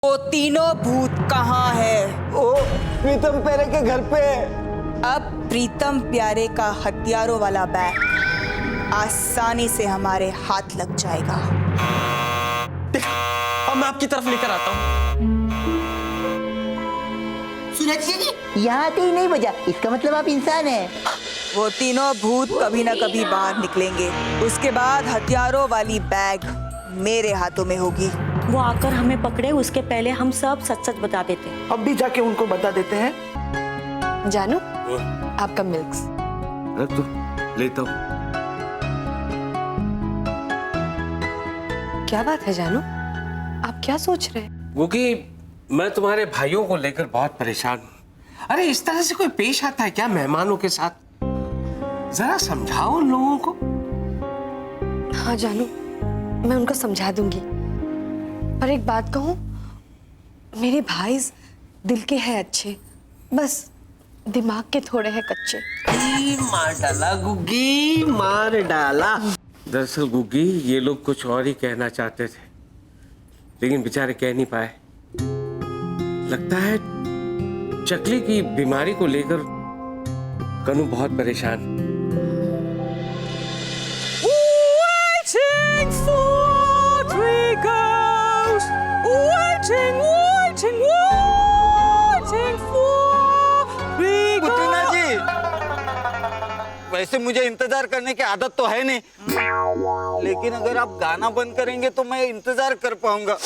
वो तीनों भूत कहाँ है? ओ प्रीतम प्यारे के घर पे। अब प्रीतम प्यारे का हथियारों वाला बैग आसानी से हमारे हाथ लग जाएगा। अब मैं आपकी तरफ लेकर आता हूँ। सूरज जी यहाँ आते ही नहीं बजा, इसका मतलब आप इंसान हैं। वो तीनों भूत कभी ना कभी बाहर निकलेंगे। उसके बाद हथियारों वाली बैग मेरे हाथों में होगी। वो आकर हमें पकड़े उसके पहले हम सब सच सच बता देते। अब भी जाके उनको बता देते हैं। जानू आपका मिल्क्स रख दो, लेता हूँ। क्या बात है जानू, आप क्या सोच रहे हैं? क्योंकि मैं तुम्हारे भाइयों को लेकर बहुत परेशान हूँ। अरे इस तरह से कोई पेश आता है क्या मेहमानों के साथ? जरा समझाओ उन लोगों को। हाँ जानू, मैं उनको समझा दूंगी, पर एक बात कहूँ, मेरे भाई दिल के हैं अच्छे, बस दिमाग के थोड़े हैं कच्चे। मार डाला गुग्गी, मार डाला। दरअसल गुग्गी, ये लोग कुछ और ही कहना चाहते थे, लेकिन बेचारे कह नहीं पाए। लगता है चकली की बीमारी को लेकर कनू बहुत परेशान। Waiting for three girls, waiting for three पुतला girls. जी, वैसे मुझे इंतजार करने की आदत तो है नहीं, लेकिन अगर आप गाना बंद करेंगे तो मैं इंतजार कर पाऊंगा।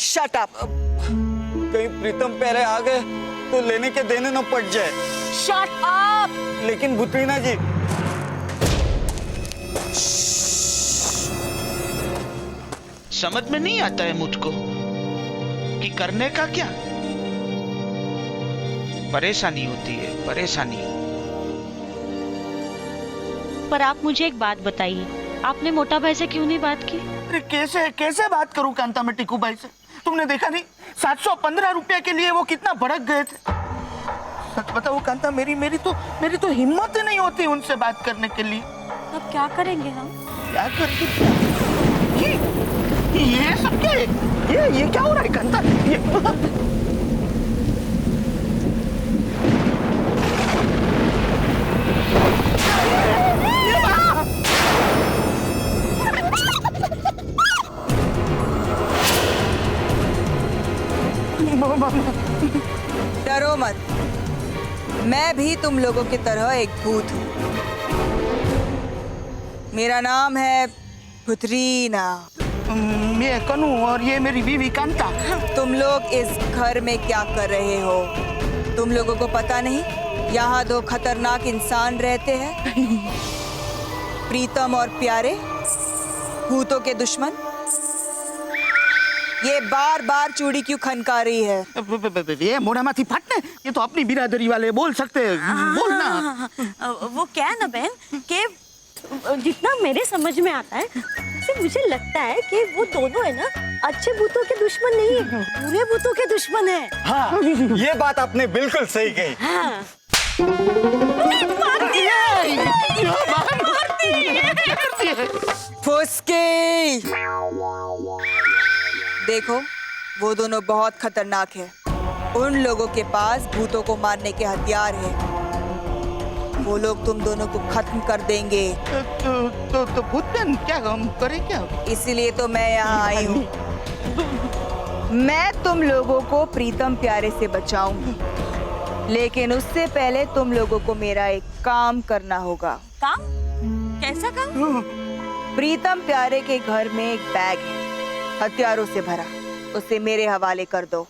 Shut up. कहीं प्रीतम प्यारे आ गए तो लेने के देने न पड़ जाए। Shut up. लेकिन बुतरीना जी, समझ में नहीं आता है मुझको कि करने का क्या। परेशानी होती है, परेशानी। पर आप मुझे एक बात बताइए, आपने मोटा भाई से क्यों नहीं बात की? अरे कैसे कैसे बात करूं कांता मैं टिकू भाई से? तुमने देखा नहीं 715 रुपया के लिए वो कितना भड़क गए थे। सच बताओ कांता, मेरी तो हिम्मत ही नहीं होती उनसे बात करने के लिए। अब क्या करेंगे हम? क्या करके ये सब क्या है? ये क्या हो रहा है कांता? डरो मत, मैं भी तुम लोगों की तरह एक भूत हूँ। मेरा नाम है पुतरीना। मैं कनू और ये मेरी बीवी कांता। तुम लोग इस घर में क्या कर रहे हो? तुम लोगों को पता नहीं यहाँ दो खतरनाक इंसान रहते हैं, प्रीतम और प्यारे, भूतों के दुश्मन। ये बार बार चूड़ी क्यों खनका रही है? ये मोड़ामाथी फटने, ये तो अपनी बिरादरी वाले बोल सकते हैं। बोलना। वो क्या है ना बहन, कि जितना मेरे समझ में आता है, तो मुझे लगता है कि वो दोनों है ना अच्छे भूतों के दुश्मन नहीं है, बुरे भूतों के दुश्मन है। हाँ, ये बात आपने बिल्कुल सही कही। हाँ। फुसकी! देखो, वो दोनों बहुत खतरनाक है। उन लोगों के पास भूतों को मारने के हथियार है। वो लोग तुम दोनों को खत्म कर देंगे। तो भूतन क्या हम करें क्या? इसीलिए तो मैं यहाँ आई हूँ। मैं तुम लोगों को प्रीतम प्यारे से बचाऊंगी, लेकिन उससे पहले तुम लोगों को मेरा एक काम करना होगा। काम? कैसा काम? प्रीतम प्यारे के घर में एक बैग है, हथियारों से भरा। उसे मेरे हवाले कर दो।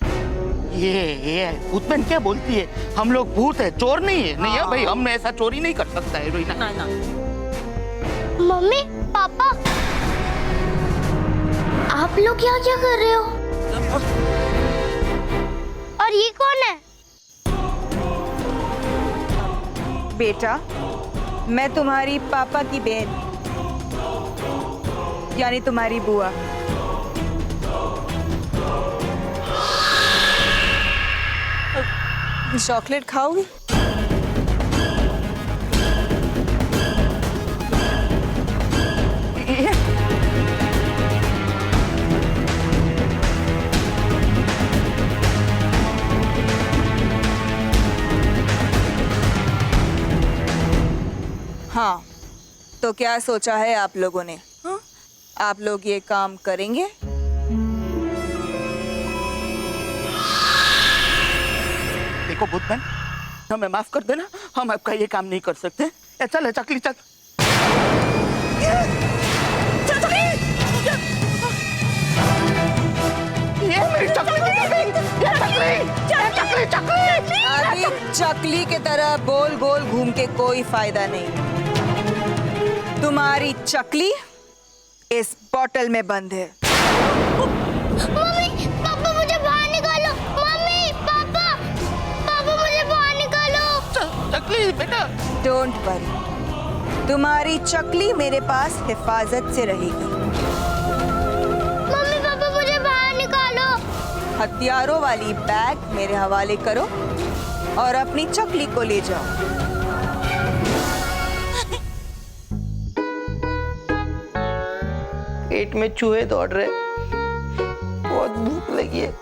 ये भूतन क्या बोलती है? हम लोग भूत है, चोर नहीं है। नहीं है भाई, हम ऐसा चोरी नहीं कर सकता है रोहिना। ना। मम्मी, पापा, आप लोग यहाँ क्या कर रहे हो? और ये कौन है? बेटा, मैं तुम्हारी पापा की बहन, यानी तुम्हारी बुआ। चॉकलेट खाओगी? तो क्या सोचा है आप लोगों ने? हाँ? आप लोग ये काम करेंगे? देखो बुद्धन, हमें माफ कर देना, हम आपका ये काम नहीं कर सकते। चल चकली चल। ये मेरी चकली की चकली, ये चकली। अभी चकली के तरह गोल गोल घूम के कोई फायदा नहीं। तुम्हारी चकली इस बोतल में बंद है। मम्मी पापा मुझे बाहर निकालो। मम्मी पापा पापा मुझे बाहर निकालो। चकली बेटा। डोंट वरी, तुम्हारी चकली मेरे पास हिफाजत से रहेगी। मम्मी पापा मुझे बाहर निकालो। हथियारों वाली बैग मेरे हवाले करो और अपनी चकली को ले जाओ। पेट में चूहे दौड़ रहे, बहुत भूख लगी है।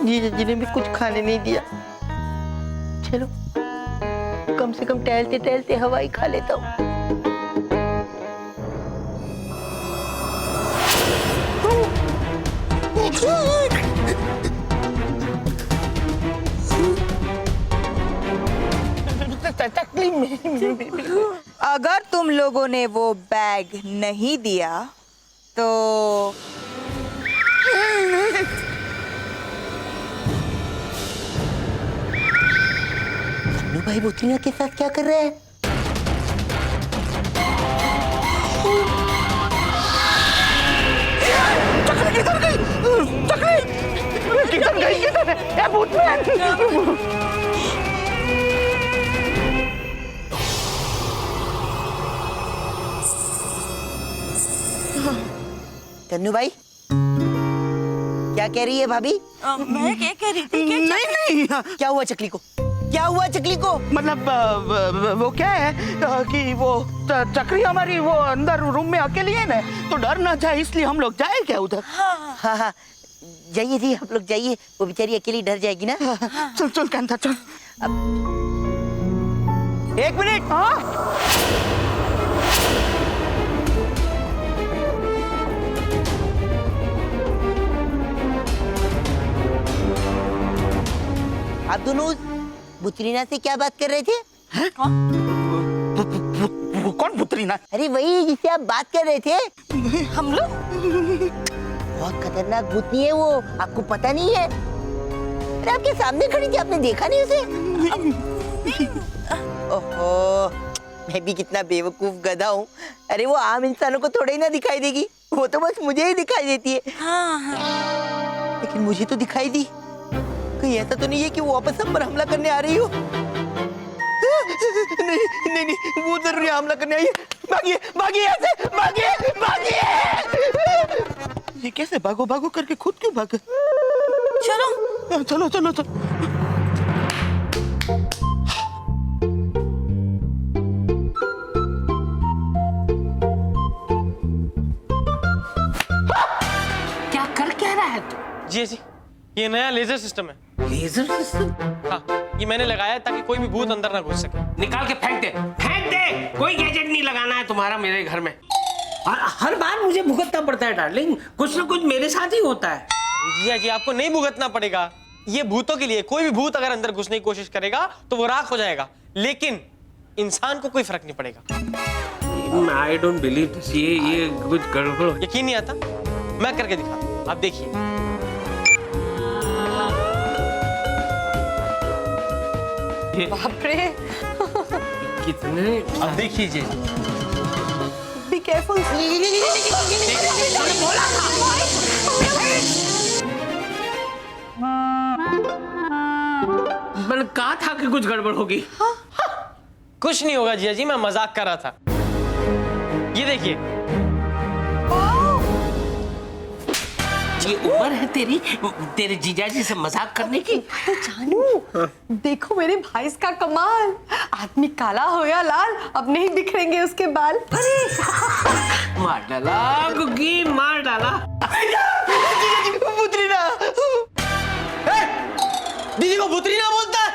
जीजा जी ने भी कुछ खाने नहीं दिया। चलो कम से कम टहलते टहलते हवा ही खा लेता हूँ। अगर तुम लोगों ने वो बैग नहीं दिया तो नो भाई बुतरिया के साथ क्या कर रहे हैं? चकली किधर गई? चकली किधर गई? किधर है? ए भूतमैन! तन्नू भाई, क्या कह रही है भाभी? मैं क्या कह रही थी? नहीं क्या हुआ चकली को? क्या हुआ चकली को? मतलब वो क्या है कि वो चकरी हमारी वो अंदर रूम में अकेली है ना, तो डर ना जाए इसलिए हम लोग जाए क्या उधर। हाँ हाँ, जाइए जी, आप लोग जाइए, वो बेचारी अकेली डर जाएगी ना। चल चल कांता चल। एक मिनट। हाँ आप दोनों बुतरीना से क्या बात कर रहे थे? वो कौन बुतरीना? अरे वही जिससे आप बात कर रहे थे। हम लोग बहुत खतरनाक भूतनी है वो, आपको पता नहीं है? अरे आपके सामने खड़ी थी, आपने देखा नहीं उसे? ओहो, मैं भी कितना बेवकूफ गधा हूँ। अरे वो आम इंसानों को थोड़ा ही ना दिखाई देगी, वो तो बस मुझे ही दिखाई देती है। हाँ। लेकिन मुझे तो दिखाई दी। कहीं ऐसा तो नहीं है कि वो वापस हम पर हमला करने आ रही हो? नहीं नहीं नहीं, वो जरूर यहाँ हमला करने आई है। भागिए भागिए, ऐसे भागिए भागिए। ये कैसे भागो भागो करके खुद क्यों भागे? चलो चलो चलो चलो। क्या कर क्या रहा है तू? जी, ये नया लेजर सिस्टम है। Laser system? हाँ, ये मैंने लगाया है ताकि कोई भी भूत अंदर ना घुस सके। निकाल के फेंक दे, फेंक दे। कोई गैजेट नहीं लगाना है तुम्हारा मेरे घर में। और हर बार मुझे भुगतना पड़ता है डार्लिंग, कुछ ना कुछ मेरे साथ ही होता है। जिया जी, आपको नहीं भुगतना पड़ेगा। ये भूतों के लिए, कोई भी भूत अगर अंदर घुसने की कोशिश करेगा तो वो राख हो जाएगा, लेकिन इंसान को कोई फर्क नहीं पड़ेगा। I don't believe this. ये कुछ गड़बड़। यकीन नहीं आता? मैं करके दिखाता हूं, आप देखिए। बाप रे, कितने? अब देखिए जी। Be careful. मैंने कहा था कि कुछ गड़बड़ होगी। कुछ नहीं होगा जिया जी, मैं मजाक कर रहा था। ये देखिए। ये उम्र है तेरी, तेरे जीजाजी से मजाक करने की। जानू, देखो मेरे भाई का कमाल। आदमी काला हो या लाल, अब नहीं बिखरेंगे उसके बाल। अरे मार डाला गुग्गी, मार डाला। दीदी को भूतरीना बोलता है।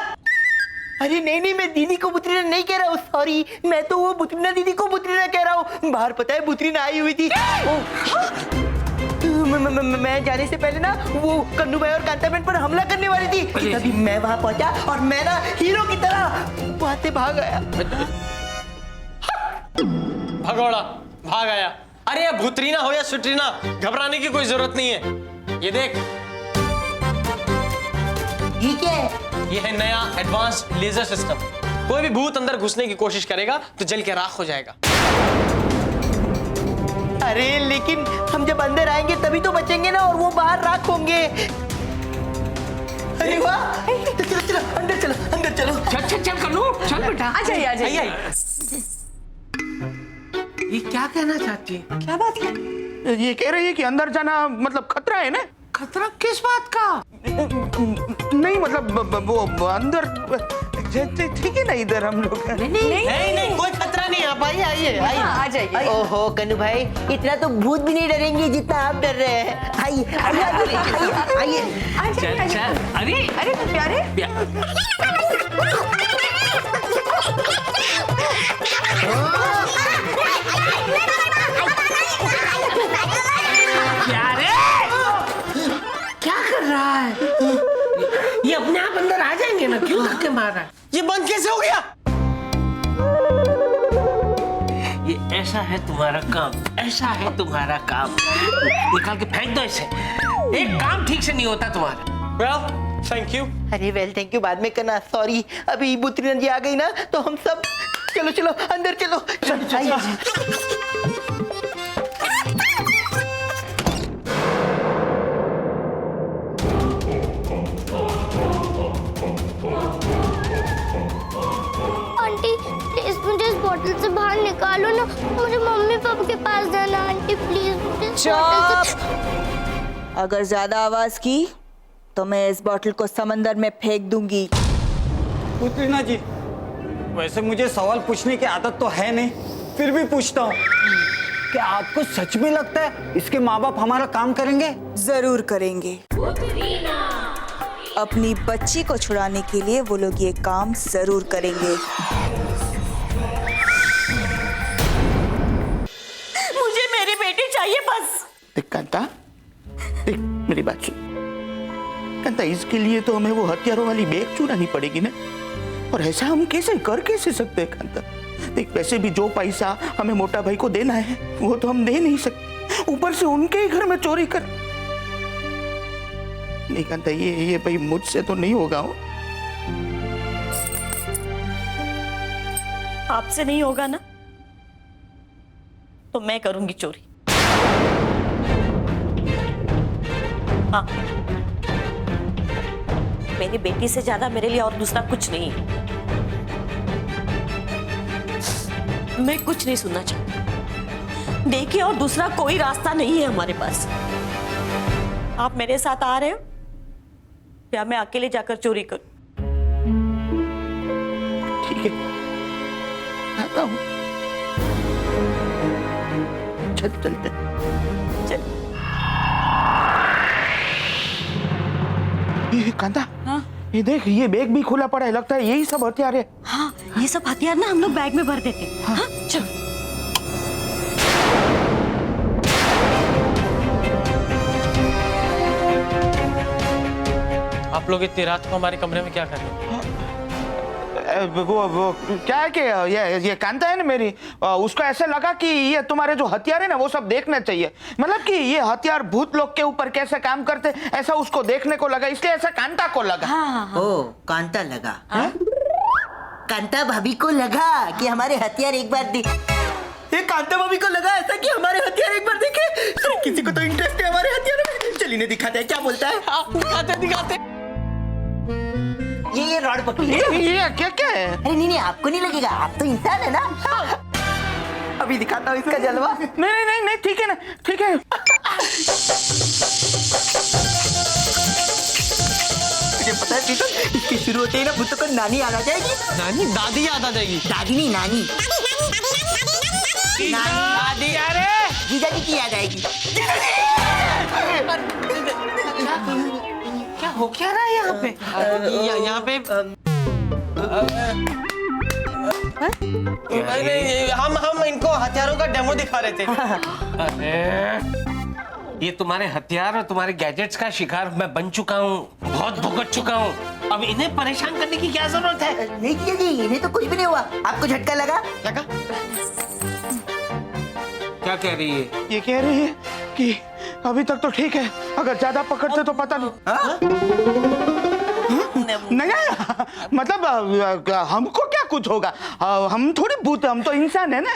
अरे नहीं नहीं, मैं दीदी को बुतरीना नहीं कह रहा हूँ, सॉरी। मैं तो वो बुतरीना दीदी को बुतरीना कह रहा हूँ। बाहर पता है बुतरीना आई हुई थी। मैं जाने से पहले ना वो कन्नू भाई और कांता बहन पर हमला करने वाली थी। तभी मैं वहां पहुंचा और मैं ना हीरो की तरह वहां से भाग आया। भगोड़ा भाग आया। अरे भूतरीना हो या सुटरीना, घबराने की कोई जरूरत नहीं है। ये देख, ये क्या है? ये है नया एडवांस्ड लेजर सिस्टम। कोई भी भूत अंदर घुसने की कोशिश करेगा तो जल के राख हो जाएगा। अरे लेकिन हम जब अंदर आएंगे तभी तो बचेंगे ना, और वो बाहर राख होंगे। अरे वाह, चलो चलो अंदर चलो, अंदर चलो। चल चल चल कन्नू, चल बेटा। आ जाइए आ जाइए। ये क्या कहना चाहती है? क्या बात है? ये कह रही है कि अंदर जाना मतलब खतरा है ना। खतरा किस बात का? नहीं मतलब वो अंदर ठीक है ना, इधर हम लोग। नहीं, कोई खतरा नहीं। आप आइए आइए आइए। आ जाइए। ओहो कन्नू भाई, इतना तो भूत भी नहीं डरेंगे जितना आप डर रहे हैं। आइए आइए आइए आइए। चल चल। अरे अरे तो प्यारे, प्यारे क्या कर रहा है? ये अपने आप अंदर आ जाएंगे ना, क्यों धक्के मार रहा है? ये बंद कैसे हो गया? ये ऐसा है तुम्हारा काम, ऐसा है तुम्हारा काम। निकाल के फेंक दो इसे। एक काम ठीक से नहीं होता तुम्हारा। Well, thank you. अरे वेल थैंक यू बाद में करना, सॉरी। अभी बुतरीना जी आ गई ना तो हम सब चलो चलो अंदर चलो। आंटी प्लीज मुझे इस बोतल से बाहर निकालो ना, मुझे मम्मी पापा के पास जाना। आंटी प्लीज मुझे इस बोतल से। अगर ज्यादा आवाज की तो मैं इस बोतल को समंदर में फेंक दूंगी। बुतरीना जी, वैसे मुझे सवाल पूछने की आदत तो है नहीं, फिर भी पूछता हूँ। क्या आपको सच में लगता है इसके माँ बाप हमारा काम करेंगे? जरूर करेंगे। अपनी बच्ची को छुड़ाने के लिए वो लोग ये काम जरूर करेंगे। मुझे मेरी बेटी चाहिए बस। देख कांता, देख मेरी बात सुन कांता, इसके लिए तो हमें वो हथियारों वाली बैग चुरानी पड़ेगी ना, और ऐसा हम कैसे सकते हैं कांता। देख वैसे भी जो पैसा हमें मोटा भाई को देना है वो तो हम दे नहीं सकते, ऊपर से उनके ही घर में चोरी कर। नहीं कांता, ये भाई मुझसे तो नहीं होगा। आपसे नहीं होगा ना तो मैं करूंगी चोरी। हाँ, मेरी बेटी से ज्यादा मेरे लिए और दूसरा कुछ नहीं है। मैं कुछ नहीं सुनना चाहती। देखिए, और दूसरा कोई रास्ता नहीं है हमारे पास। आप मेरे साथ आ रहे हो या मैं अकेले जाकर चोरी करूं? ठीक है, आता हूँ। चलते। चल। ये कांता, हाँ? ये देख, ये बैग भी खुला पड़ा है, लगता है यही सब हथियार है। हाँ, ये सब हथियार ना हम लोग बैग में भर देते हैं। हाँ, चलो। आप लोग इतनी रात को हमारे कमरे में क्या कर रहे हो? वो क्या है कि ये कांता है ना मेरी, उसको ऐसे लगा कि ये तुम्हारे जो हथियार है ना वो सब देखना चाहिए। मतलब कि ये हथियार भूत लोग के ऊपर कैसे काम करते, ऐसा उसको देखने को लगा, इसलिए ऐसा कांता को लगा। ओ कांता लगा। कांता भाभी को लगा कि हमारे हथियार एक बार देख। ये कांता भाभी को लगा ऐसा कि हमारे हथियार एक बार देखे। अरे किसी को तो इंटरेस्ट है हमारे हथियारों में। चलिए ने दिखाते हैं, क्या बोलता है? दिखाते। ये रॉड पकड़िए। ये क्या है? अरे नहीं आपको नहीं लगेगा, आप तो इंसान है ना। अभी दिखाता हूँ इसका जलवा। नहीं ठीक है ना, ठीक है। मुझे पता है पीटर, इसकी शुरू होते ही ना भूतों को नानी याद आ जाएगी। नानी? दादी याद आ जाएगी। दादी नहीं, नानी। दादी? अरे जीजा जी की याद आएगी। क्या हो क्या रहा है यहाँ पे? यहाँ पे हम इनको हथियारों का डेमो दिखा रहे थे। ये तुम्हारे हथियार और तुम्हारे गैजेट्स का शिकार मैं बन चुका हूँ, बहुत भुगत चुका हूँ। अब इन्हें परेशान करने की क्या जरूरत है? नहीं किया जी, इन्हें तो कुछ भी नहीं हुआ। आपको झटका लगा? लगा? क्या कह रही है? ये कह रही है कि अभी तक तो ठीक है, अगर ज्यादा पकड़ते तो पता नहीं। नहीं मतलब हमको क्या कुछ होगा, हम थोड़ी भूत, हम तो इंसान है ना।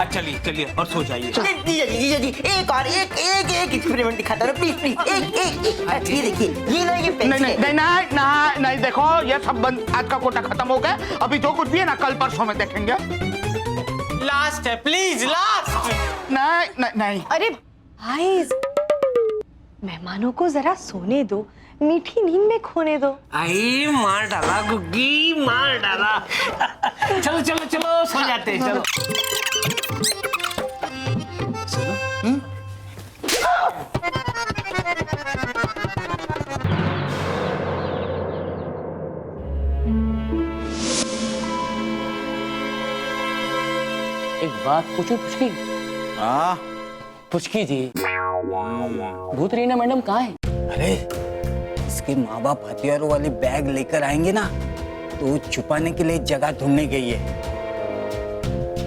चलिए चलिए और सो जाइए। जीजा जी एक और एक एक्सपेरिमेंट दिखाता हूँ प्लीज प्लीज। एक ये देखिए, ये ना ये नहीं पेंसिल नहीं है। नहीं नहीं नहीं देखो, ये सब बंद, आज का कोटा खत्म हो गया। अभी जो कुछ भी है ना कल परसों में देखेंगे। लास्ट है, प्लीज लास्ट। नहीं नहीं नहीं अरे भाई, मेहमानों को जरा सोने दो, मीठी नींद में खोने दो। आई मार डाला गुग्गी, मार डाला। चलो चलो चलो सो जाते हैं, चलो। एक बात पूछूं पुचकी? हाँ पुचकी जी, भूत रीना मैडम कहाँ है? अरे इसके माँ बाप हथियारों वाली बैग लेकर आएंगे ना, तो छुपाने के लिए जगह ढूंढने गई है।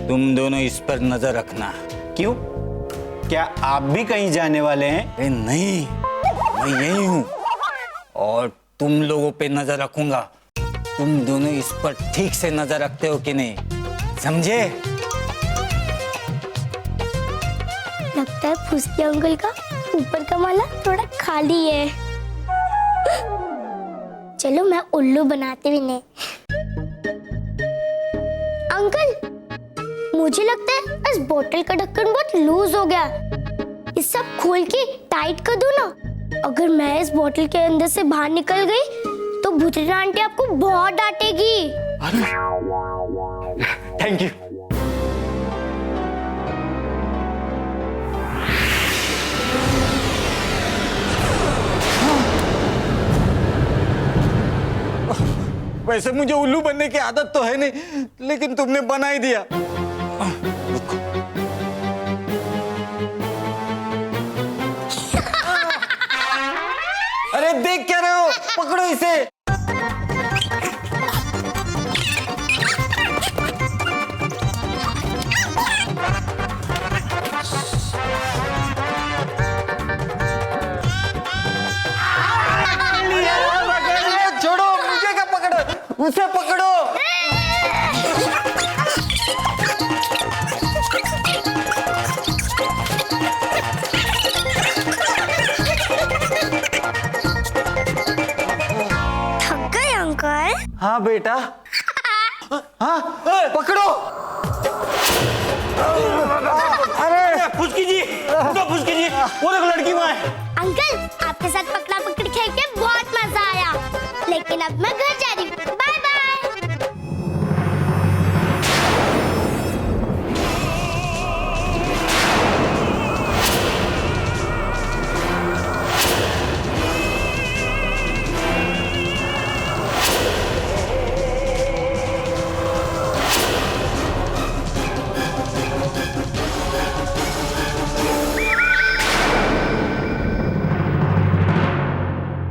तुम दोनों इस पर नजर रखना। क्यों, क्या आप भी कहीं जाने वाले हैं? अरे नहीं, मैं यही हूँ और तुम लोगों पे नजर रखूंगा। तुम दोनों इस पर ठीक से नजर रखते हो कि नहीं, समझे? लगता है फुसकी अंकल का ऊपर का माला थोड़ा खाली है। चलो मैं उल्लू बनाते भी नहीं। अंकल मुझे लगता है इस बोतल का ढक्कन बहुत लूज हो गया, इस सब खोल के टाइट कर दो ना। अगर मैं इस बोतल के अंदर से बाहर निकल गई तो भूतनी आंटी आपको बहुत डांटेगी। Thank you. वैसे मुझे उल्लू बनने की आदत तो है नहीं, लेकिन तुमने बना ही दिया। अरे देख क्या रहे हो, पकड़ो इसे। छोड़ो, मुझे क्या पकड़ो, उसे पकड़ो। थक गए अंकल? हाँ बेटा, हाँ पकड़ो। अरे फुसकी जी, फुसकी जी, वो देखो लड़की वहाँ है। अंकल आपके साथ पकड़ा पकड़ी खेल के बहुत मजा आया, लेकिन अब मैं घर